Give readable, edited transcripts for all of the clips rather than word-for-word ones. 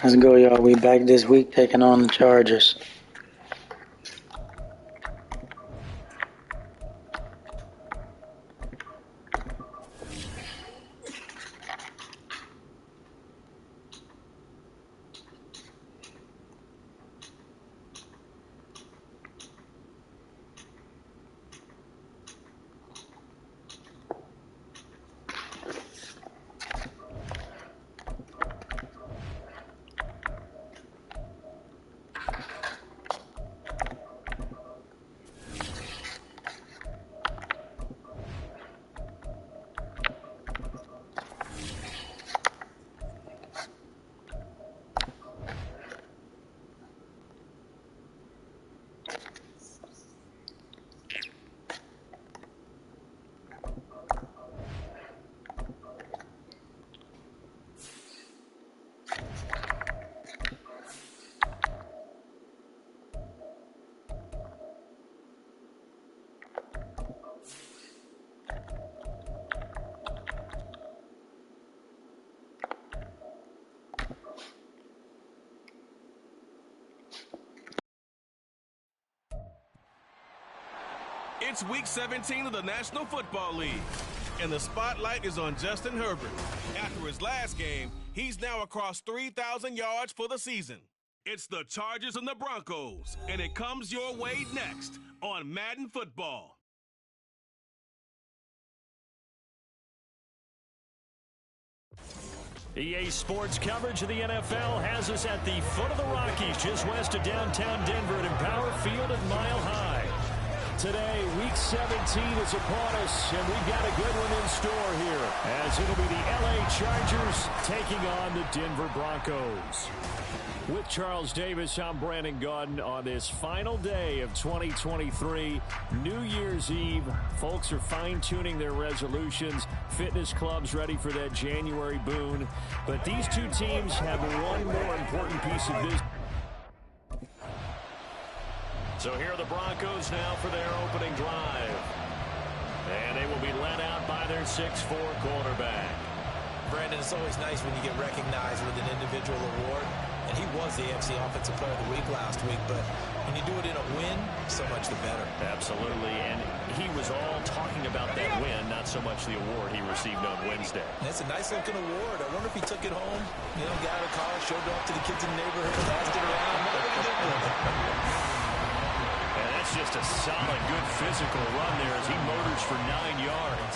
Let's go, y'all. We back this week taking on the Chargers. It's Week 17 of the National Football League, and the spotlight is on Justin Herbert. After his last game, he's now across 3,000 yards for the season. It's the Chargers and the Broncos, and it comes your way next on Madden Football. EA Sports coverage of the NFL has us at the foot of the Rockies, just west of downtown Denver at Empower Field at Mile High. Today, Week 17 is upon us, and we've got a good one in store here, as it'll be the LA Chargers taking on the Denver Broncos. With Charles Davis, I'm Brandon Gaudin on this final day of 2023, New Year's Eve. Folks are fine-tuning their resolutions. Fitness clubs ready for that January boon. But these two teams have one more important piece of business. So here are the Broncos now for their opening drive. And they will be led out by their 6'4" quarterback. Brandon, it's always nice when you get recognized with an individual award. And he was the AFC Offensive Player of the Week last week. But when you do it in a win, so much the better. Absolutely. And he was all talking about that win, not so much the award he received on Wednesday. And it's a nice-looking award. I wonder if he took it home, got out of college, showed it off to the kids in the neighborhood, passed it around. And that's just a solid, good physical run there as he motors for 9 yards.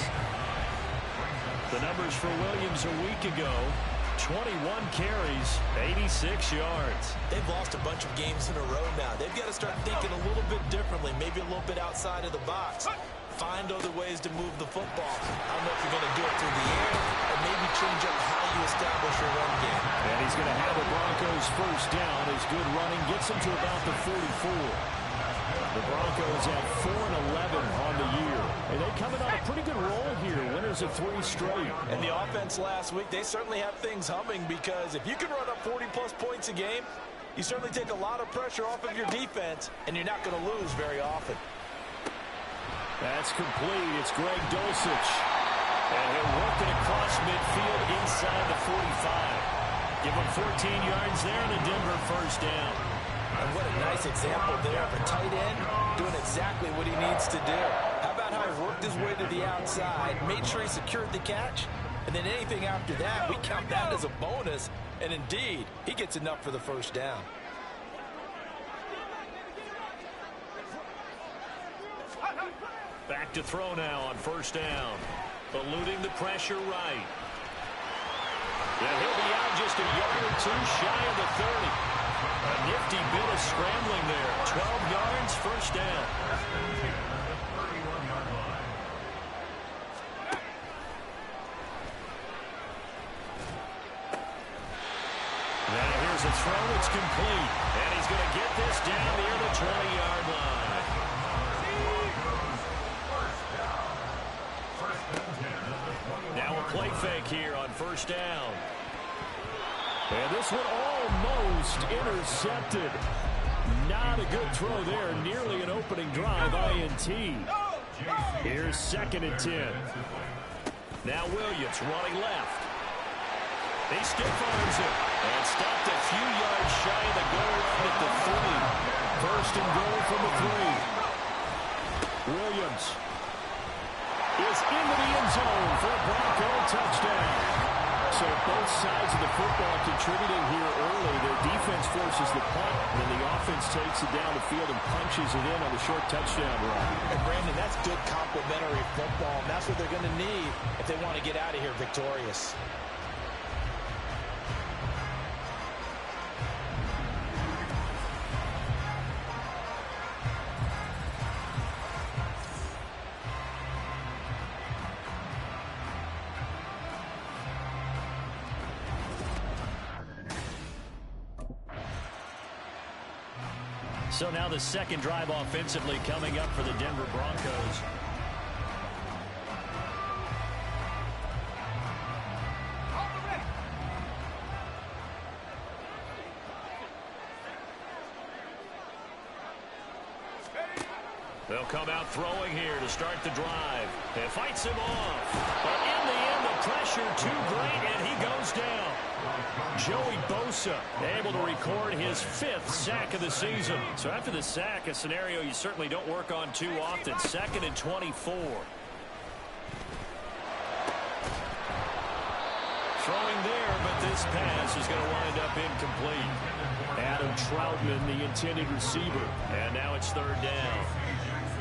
The numbers for Williams a week ago, 21 carries, 86 yards. They've lost a bunch of games in a row now. They've got to start thinking a little bit differently, maybe a little bit outside of the box. Find other ways to move the football. I don't know if you're going to do it through the air or maybe change up how you establish your run game. And he's going to have the Broncos first down. His good running gets him to about the 44. The Broncos at 4-11 on the year. And they're coming on a pretty good roll here. Winners of 3 straight. And the offense last week, they certainly have things humming because if you can run up 40-plus points a game, you certainly take a lot of pressure off of your defense, and you're not going to lose very often. That's complete. It's Greg Dulcich. And he'll work it across midfield inside the 45. Give him 14 yards there and a Denver first down. And what a nice example there of a tight end doing exactly what he needs to do. How about how he worked his way to the outside, made sure he secured the catch, and then anything after that, we count that as a bonus. And indeed, he gets enough for the first down. Back to throw now on first down. Eluding the pressure right. And he'll be out just a yard or two shy of the 30. A nifty bit of scrambling there. 12 yards, first down. Now here's a throw. It's complete. And he's going to get this down near the 20-yard line. Now a play fake here on first down. And this one almost intercepted. Not a good throw there. Nearly an opening drive, INT. Here's 2nd and 10. Now Williams running left. He stiff-arms it and stopped a few yards shy of the goal line at the 3. First and goal from the 3. Williams is into the end zone for a Bronco touchdown. So both sides of the football contributing here early. Their defense forces the punt, and then the offense takes it down the field and punches it in on the short touchdown run. And Brandon, that's good complementary football, and that's what they're going to need if they want to get out of here victorious. So now the second drive offensively coming up for the Denver Broncos. They'll come out throwing here to start the drive. It fights him off. But in the end, the pressure too great, and he goes down. Joey Bosa able to record his 5th sack of the season. So after the sack, a scenario you certainly don't work on too often. 2nd and 24. Throwing there, but this pass is going to wind up incomplete. Adam Troutman, the intended receiver. And now it's 3rd down.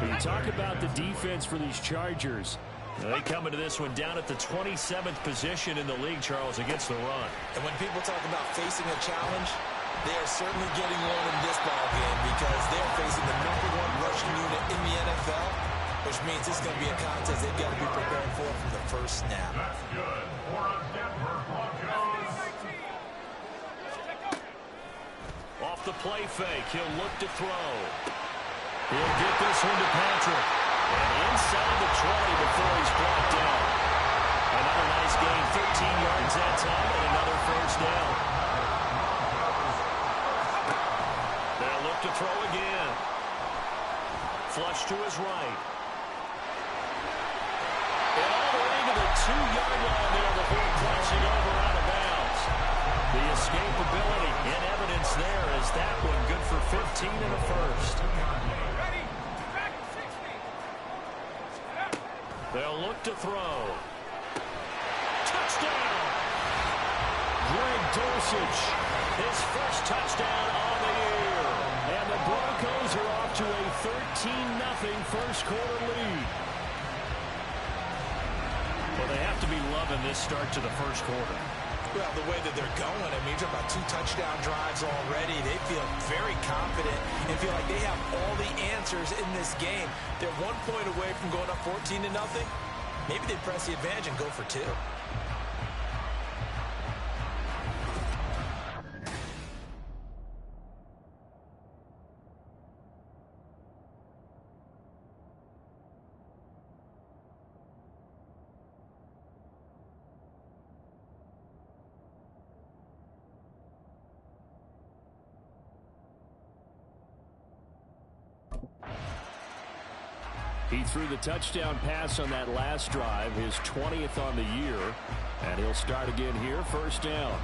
When you talk about the defense for these Chargers, they come into this one down at the 27th position in the league, Charles, against the run. And when people talk about facing a challenge, they are certainly getting one in this ball game because they're facing the #1 rushing unit in the NFL, which means it's going to be a contest they've got to be prepared for from the first snap. That's good for a Denver Broncos. Off the play fake, he'll look to throw. He'll get this one to Patrick. And inside the 20 before he's brought down. Another nice gain, 13 yards that time, and another first down. They'll look to throw again. Flush to his right. And all the way to the 2-yard line there before crossing over out of bounds. The escapability in evidence there is that one good for 15 and a first. They'll look to throw. Touchdown! Greg Dulcich, his first touchdown on the year. And the Broncos are off to a 13-0 first quarter lead. Well, they have to be loving this start to the first quarter. Well, the way that they're going, I mean, you're talking about 2 touchdown drives already. They feel very confident and feel like they have all the answers in this game. They're 1 point away from going up 14-0. Maybe they press the advantage and go for 2. He threw the touchdown pass on that last drive, his 20th on the year, and he'll start again here, first down.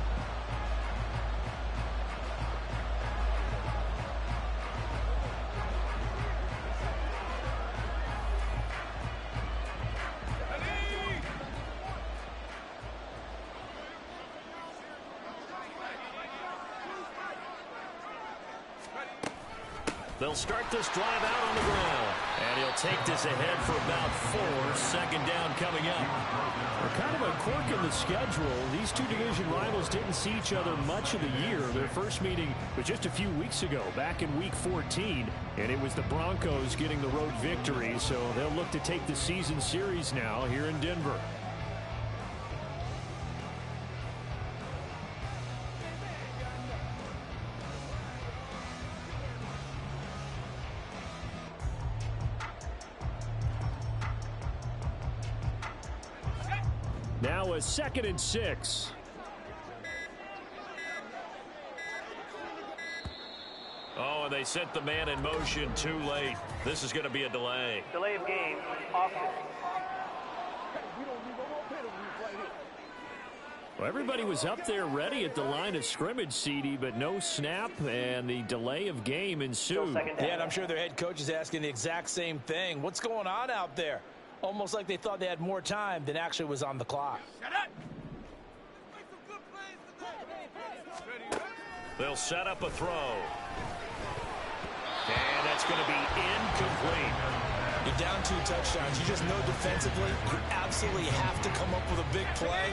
They'll start this drive out on the ground. And he'll take this ahead for about 4. Second down coming up. Well, kind of a quirk in the schedule. These two division rivals didn't see each other much of the year. Their first meeting was just a few weeks ago, back in Week 14. And it was the Broncos getting the road victory. So they'll look to take the season series now here in Denver. Now a 2nd and 6. Oh, and they sent the man in motion too late. This is going to be a delay. Delay of game, offense. Well, everybody was up there ready at the line of scrimmage, CD, but no snap, and the delay of game ensued. Yeah, and I'm sure their head coach is asking the exact same thing. What's going on out there? Almost like they thought they had more time than actually was on the clock. They'll set up a throw. And that's going to be incomplete. You're down 2 touchdowns. You just know defensively you absolutely have to come up with a big play.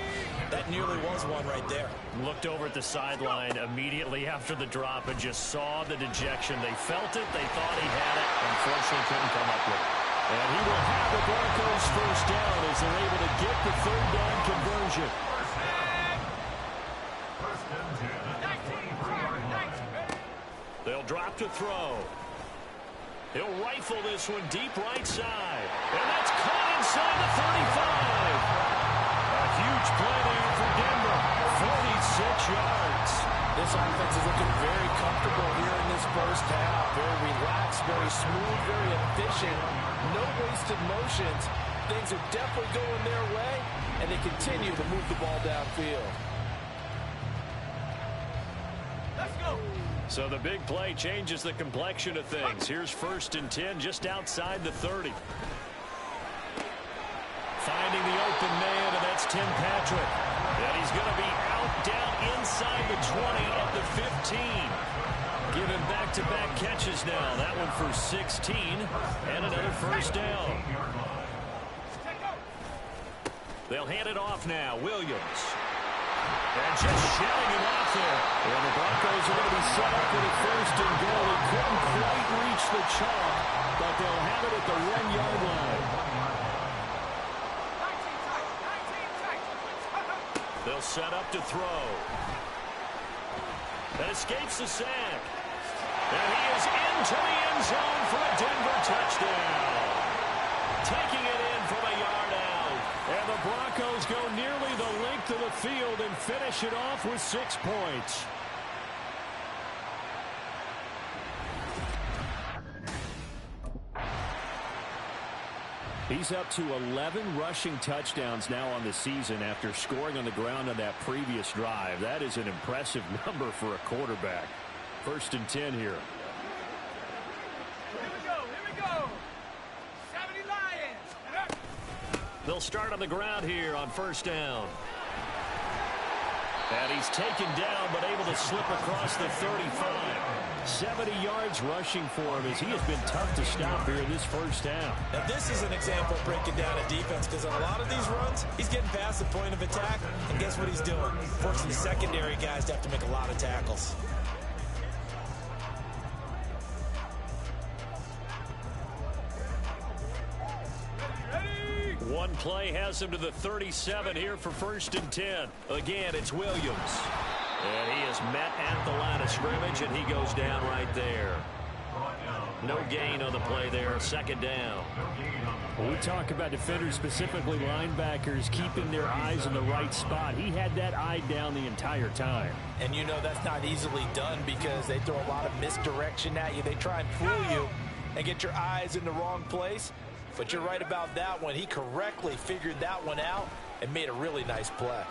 That nearly was one right there. Looked over at the sideline immediately after the drop and just saw the dejection. They felt it. They thought he had it. Unfortunately, couldn't come up with it. And he will have the Broncos first down as they're able to get the third down conversion. They'll drop to throw. He'll rifle this one deep right side. And that's caught inside the 35. A huge play there for Denver. 46 yards. This offense is looking very comfortable here in this first half. Very relaxed, very smooth, very efficient. No wasted motions. Things are definitely going their way, and they continue to move the ball downfield. Let's go. So the big play changes the complexion of things. Here's 1st and 10 just outside the 30. Finding the open man, and that's Tim Patrick. And he's going to be out down inside the 20 at the 15. Giving back-to-back catches now. That one for 16 and another first down. They'll hand it off now. Williams. And just shutting him off there. And the Broncos are going to be set up with a 1st and goal. He couldn't quite reach the chalk, but they'll have it at the 1-yard line. They'll set up to throw. That escapes the sack. And he is into the end zone for a Denver touchdown. Taking it in from a yard out. And the Broncos go nearly the length of the field and finish it off with 6 points. He's up to 11 rushing touchdowns now on the season after scoring on the ground on that previous drive. That is an impressive number for a quarterback. 1st and 10 here. Here we go. 70 Lions. They'll start on the ground here on 1st down. And he's taken down but able to slip across the 35. 70 yards rushing for him as he has been tough to stop here in this first half. Now this is an example of breaking down a defense, because on a lot of these runs, he's getting past the point of attack, and guess what he's doing? Forcing the secondary guys to have to make a lot of tackles. One play has him to the 37 here for 1st and 10. Again, it's Williams. And he is met at the line of scrimmage, and he goes down right there. No gain on the play there, 2nd down. When we talk about defenders, specifically linebackers, keeping their eyes in the right spot. He had that eye down the entire time. And you know that's not easily done because they throw a lot of misdirection at you. They try and fool you and get your eyes in the wrong place. But you're right about that one. He correctly figured that one out and made a really nice play.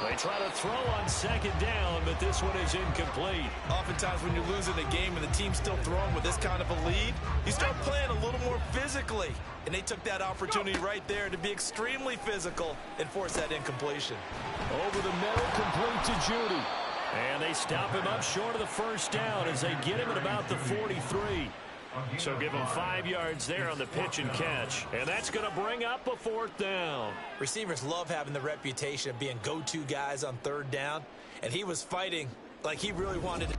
They try to throw on 2nd down, but this one is incomplete. Oftentimes when you're losing a game and the team's still throwing with this kind of a lead, you start playing a little more physically. And they took that opportunity right there to be extremely physical and force that incompletion. Over the middle, complete to Judy. And they stop him up short of the 1st down as they get him at about the 43. So give him 5 yards there on the pitch and catch. And that's going to bring up a 4th down. Receivers love having the reputation of being go-to guys on 3rd down. And he was fighting like he really wanted it.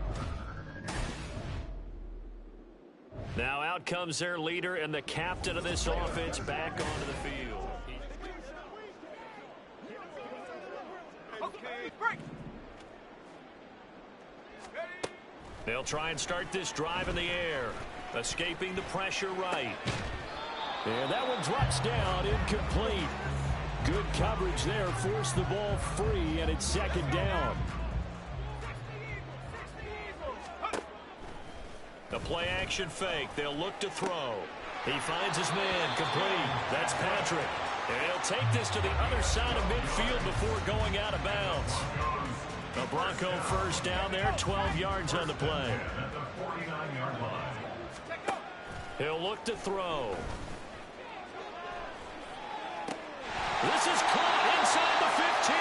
Now out comes their leader and the captain of this offense back onto the field. Okay, break. They'll try and start this drive in the air. Escaping the pressure right. And that one drops down, incomplete. Good coverage there, forced the ball free, and it's 2nd down. The play action fake. They'll look to throw. He finds his man, complete. That's Patrick. And he'll take this to the other side of midfield before going out of bounds. A Bronco first down there, 12 yards on the play. At the 49-yard line. He'll look to throw. This is caught inside the 15.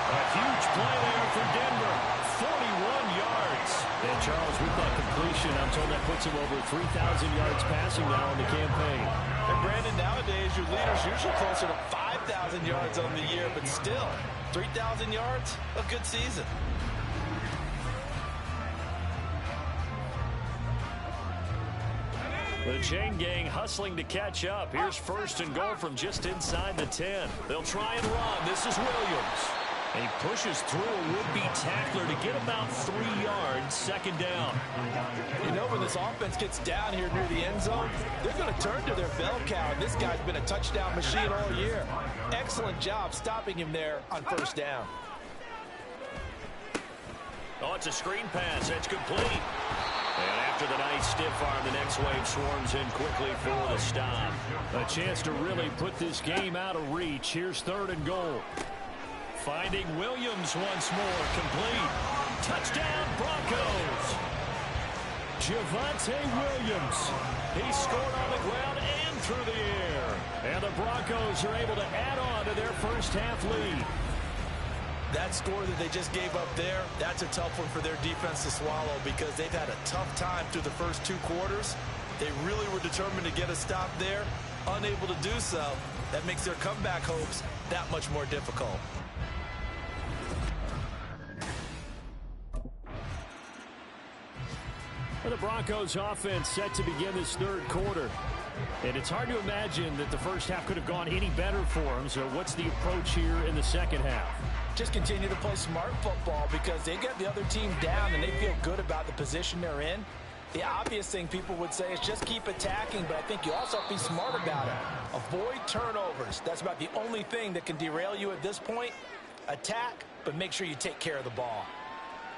A huge play there for Denver. 41 yards. And Charles, we thought completion. I'm told that puts him over 3,000 yards passing now in the campaign. And Brandon, nowadays your leader's usually closer to 5,000 yards on the year, but still, 3,000 yards, a good season. The chain gang hustling to catch up. Here's first and goal from just inside the 10. They'll try and run. This is Williams. And he pushes through a would-be tackler to get about 3 yards, second down. You know, when this offense gets down here near the end zone, they're going to turn to their bell cow. This guy's been a touchdown machine all year. Excellent job stopping him there on first down. Oh, it's a screen pass. That's complete. And after the nice stiff arm, the next wave swarms in quickly for the stop. A chance to really put this game out of reach. Here's third and goal. Finding Williams once more, complete. Touchdown, Broncos. Javonte Williams. He scored on the ground and through the air. And the Broncos are able to add on to their first half lead. That score that they just gave up there, that's a tough one for their defense to swallow because they've had a tough time through the first 2 quarters. They really were determined to get a stop there, unable to do so. That makes their comeback hopes that much more difficult. For the Broncos offense set to begin this third quarter. And it's hard to imagine that the first half could have gone any better for them. So what's the approach here in the second half? Just continue to play smart football because they get the other team down and they feel good about the position they're in. The obvious thing people would say is just keep attacking, but I think you also have to be smart about it. Avoid turnovers. That's about the only thing that can derail you at this point. Attack, but make sure you take care of the ball.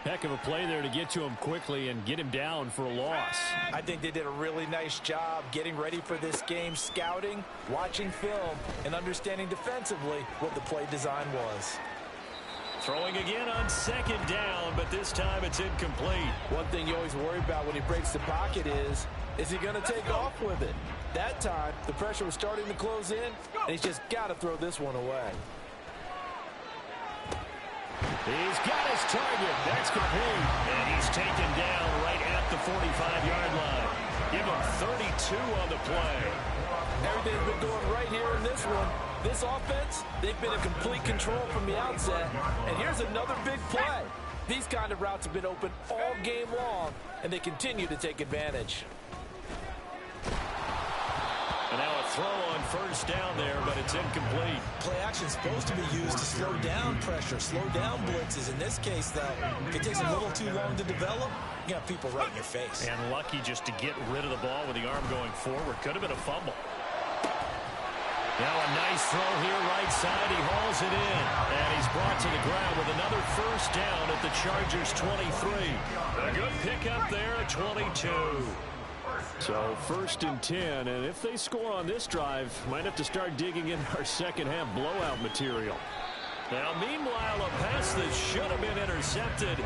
Heck of a play there to get to him quickly and get him down for a loss. I think they did a really nice job getting ready for this game, scouting, watching film, and understanding defensively what the play design was. Throwing again on second down, but this time it's incomplete. One thing you always worry about when he breaks the pocket is he going to take off with it? That time, the pressure was starting to close in, and he's just got to throw this one away. He's got his target. That's complete. And he's taken down right at the 45-yard line. Give him 32 on the play. Everything's been going right here in this one. This offense, they've been in complete control from the outset. And here's another big play. These kind of routes have been open all game long, and they continue to take advantage. And now a throw on first down there, but it's incomplete. Play action is supposed to be used to slow down pressure, slow down blitzes. In this case, though, if it takes a little too long to develop, you got people right in your face. And lucky just to get rid of the ball with the arm going forward. Could have been a fumble. Now a nice throw here right side. He hauls it in. And he's brought to the ground with another first down at the Chargers' 23. A good pickup there at 22. So first and 10, and if they score on this drive, might have to start digging in our second half blowout material. Now, meanwhile, a pass that should have been intercepted,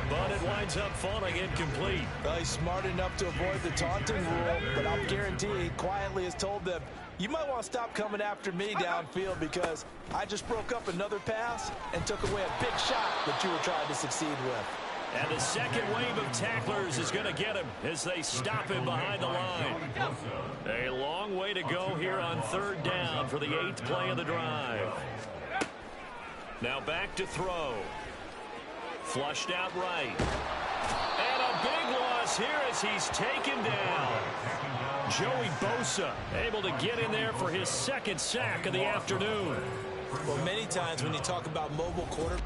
but it winds up falling incomplete. Well, he's smart enough to avoid the taunting rule, but I'll guarantee he quietly has told them, you might want to stop coming after me downfield because I just broke up another pass and took away a big shot that you were trying to succeed with. And the second wave of tacklers is going to get him as they stop him behind the line. A long way to go here on third down for the 8th play of the drive. Now back to throw. Flushed out right. And a big loss here as he's taken down. Joey Bosa able to get in there for his second sack of the afternoon. Well, many times when you talk about mobile quarterback.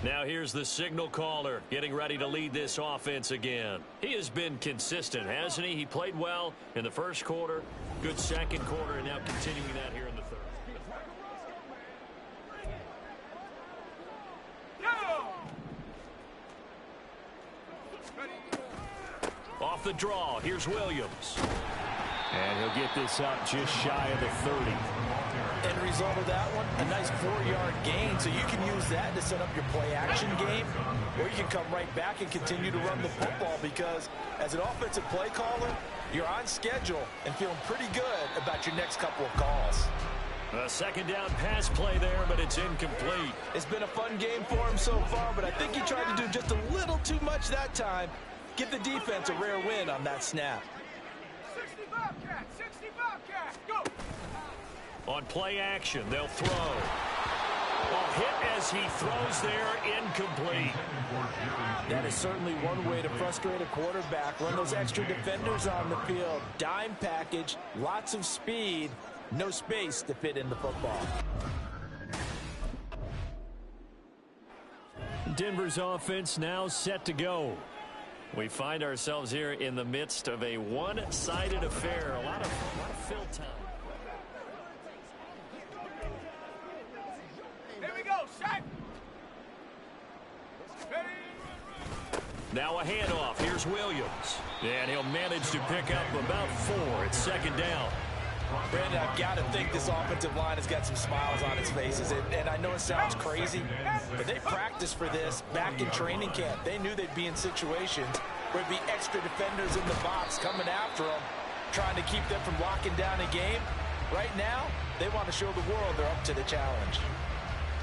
Now here's the signal caller getting ready to lead this offense again. He has been consistent, hasn't he? He played well in the first quarter, good second quarter, and now continuing that here in the third. Off the draw, here's Williams. And he'll get this up just shy of the 30. End result of that one, a nice 4-yard gain. So you can use that to set up your play-action game, or you can come right back and continue to run the football, because as an offensive play caller, you're on schedule and feeling pretty good about your next couple of calls. A second down pass play there, but it's incomplete. It's been a fun game for him so far, but I think he tried to do just a little too much that time. Give the defense a rare win on that snap. 60 Bobcat, go! On play action, they'll throw. A hit as he throws there, incomplete. That is certainly one way to frustrate a quarterback. Run those extra defenders on the field. Dime package, lots of speed, no space to fit in the football. Denver's offense now set to go. We find ourselves here in the midst of a one-sided affair. A lot of fill time. Here we go, set! Now a handoff. Here's Williams. And he'll manage to pick up about 4. It's second down. Brandon, I've got to think this offensive line has got some smiles on its faces. And I know it sounds crazy, but they practiced for this back in training camp. They knew they'd be in situations where it'd be extra defenders in the box coming after them, trying to keep them from locking down a game. Right now, they want to show the world they're up to the challenge.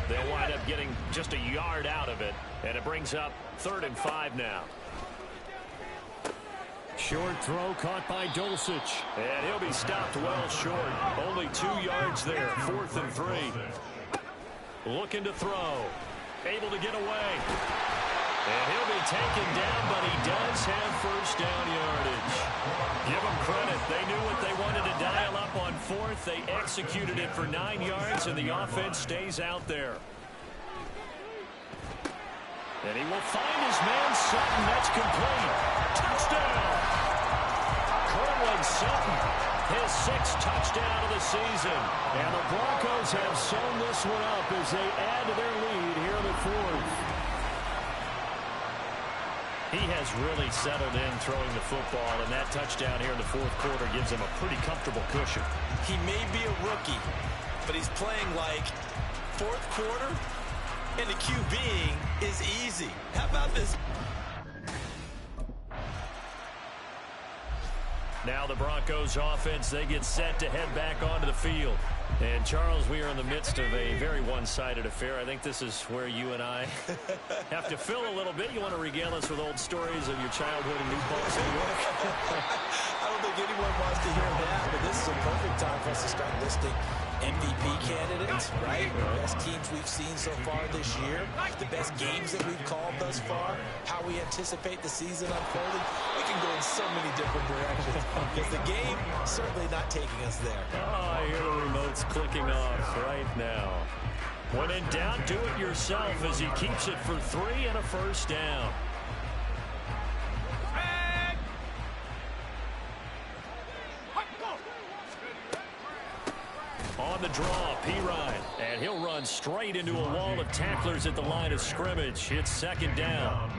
They'll wind up getting just a yard out of it, and it brings up 3rd and 5 now. Short throw caught by Dulcich, and he'll be stopped well short. Only 2 yards there, 4th and 3. Looking to throw, able to get away. And he'll be taken down, but he does have first down yardage. Give them credit. They knew what they wanted to dial up on 4th. They executed it for 9 yards, and the offense stays out there. And he will find his man Sutton. That's complete. Touchdown! Cortland Sutton, his 6th touchdown of the season. And the Broncos have sewn this one up as they add to their lead here in the 4th. He has really settled in throwing the football, and that touchdown here in the 4th quarter gives him a pretty comfortable cushion. He may be a rookie, but he's playing like 4th quarter, and the QBing is easy. How about this? Now the Broncos offense, they get set to head back onto the field. And Charles, we are in the midst of a very one-sided affair. I think this is where you and I have to fill a little bit. You want to regale us with old stories of your childhood in New Paltz, New York? I don't think anyone wants to hear that, but this is a perfect time for us to start listing MVP candidates, right? The best teams we've seen so far this year, the best games that we've called thus far, how we anticipate the season unfolding. We can go in so many different directions because the game certainly not taking us there. Oh, I hear the remote's clicking off right now. When in doubt, do it yourself as he keeps it for 3 and a first down. On the draw, Pirine, and he'll run straight into a wall of tacklers at the line of scrimmage. It's second down.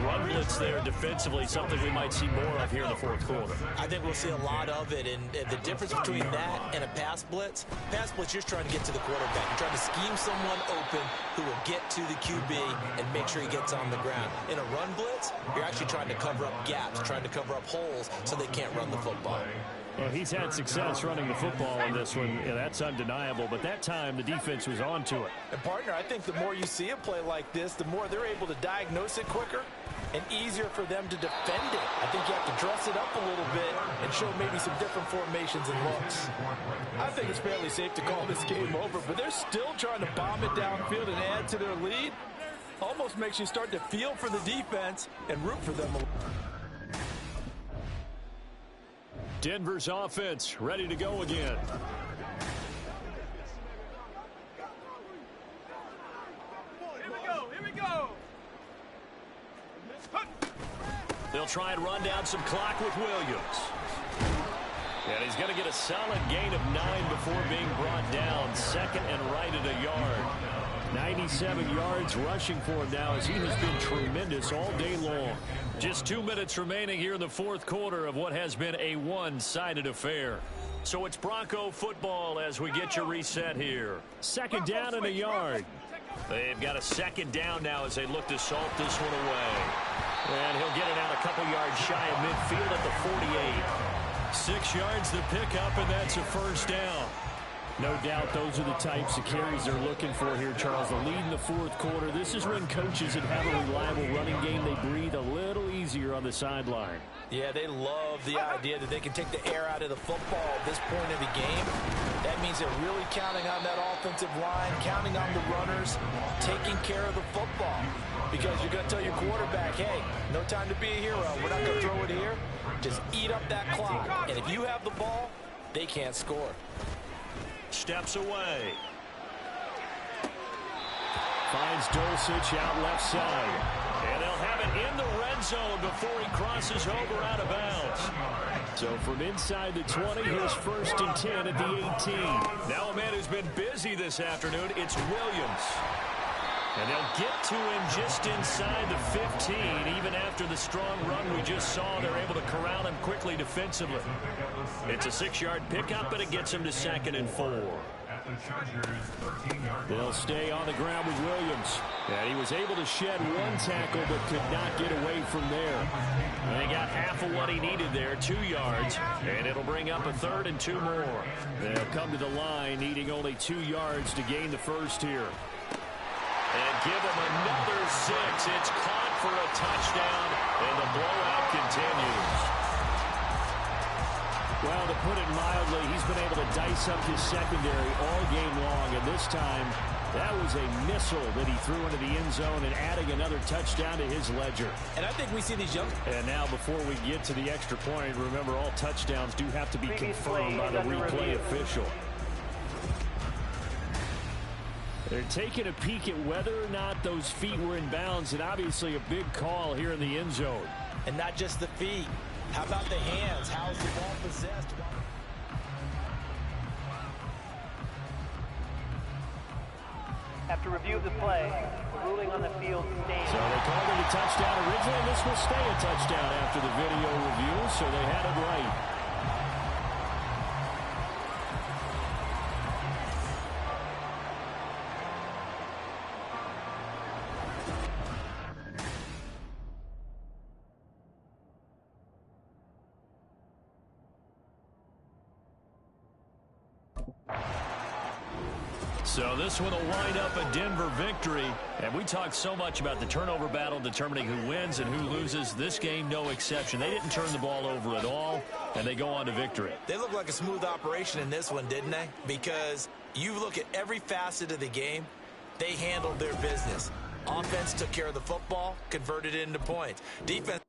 Run blitz there defensively, something we might see more of here in the 4th quarter. I think we'll see a lot of it, and the difference between that and a pass blitz, you're just trying to get to the quarterback. You're trying to scheme someone open who will get to the QB and make sure he gets on the ground. In a run blitz, you're actually trying to cover up gaps, trying to cover up holes so they can't run the football. Well, he's had success running the football in this one. Yeah, that's undeniable, but that time the defense was on to it. And, partner, I think the more you see a play like this, the more they're able to diagnose it quicker and easier for them to defend it. I think you have to dress it up a little bit and show maybe some different formations and looks. I think it's fairly safe to call this game over, but they're still trying to bomb it downfield and add to their lead. Almost makes you start to feel for the defense and root for them. Denver's offense ready to go again. Here we go. They'll try and run down some clock with Williams. And he's going to get a solid gain of 9 before being brought down. Second and right at a yard. 97 yards rushing for him now as he has been tremendous all day long. Just 2 minutes remaining here in the fourth quarter of what has been a one-sided affair. So it's Bronco football as we get your reset here. Second down and a yard. They've got a second down now as they look to salt this one away. And he'll get it out a couple yards shy of midfield at the 48. 6 yards to pick up, and that's a first down. No doubt those are the types of carries they're looking for here, Charles. The lead in the fourth quarter. This is when coaches that have a reliable running game, they breathe a little easier on the sideline. Yeah, they love the idea that they can take the air out of the football at this point of the game. That means they're really counting on that offensive line, counting on the runners, taking care of the football. Because you're going to tell your quarterback, hey, no time to be a hero. We're not going to throw it here. Just eat up that clock. And if you have the ball, they can't score. Steps away. Finds Dulcich out left side. And they'll have it in the red zone before he crosses over out of bounds. So from inside the 20, here's first and 10 at the 18. Now a man who's been busy this afternoon, it's Williams. And they'll get to him just inside the 15. Even after the strong run we just saw, they're able to corral him quickly defensively. It's a 6-yard pickup, but it gets him to second and 4. They'll stay on the ground with Williams. And he was able to shed one tackle, but could not get away from there. And they got half of what he needed there, 2 yards. And it'll bring up a 3rd and 2 more. They'll come to the line, needing only 2 yards to gain the first here. And give him another 6. It's caught for a touchdown, and the blowout continues. Well, to put it mildly, he's been able to dice up his secondary all game long, and this time that was a missile that he threw into the end zone and adding another touchdown to his ledger. And I think we see these young... And now before we get to the extra point, remember all touchdowns do have to be confirmed by the replay official. They're taking a peek at whether or not those feet were in bounds, and obviously a big call here in the end zone. And not just the feet. How about the hands? How's the ball possessed? After review of the play, ruling on the field stands. So they called it a touchdown originally, and this will stay a touchdown after the video review, so they had it right. So this one will wind up a Denver victory. And we talked so much about the turnover battle determining who wins and who loses. This game, no exception. They didn't turn the ball over at all, and they go on to victory. They look like a smooth operation in this one, didn't they? Because you look at every facet of the game, they handled their business. Offense took care of the football, converted it into points. Defense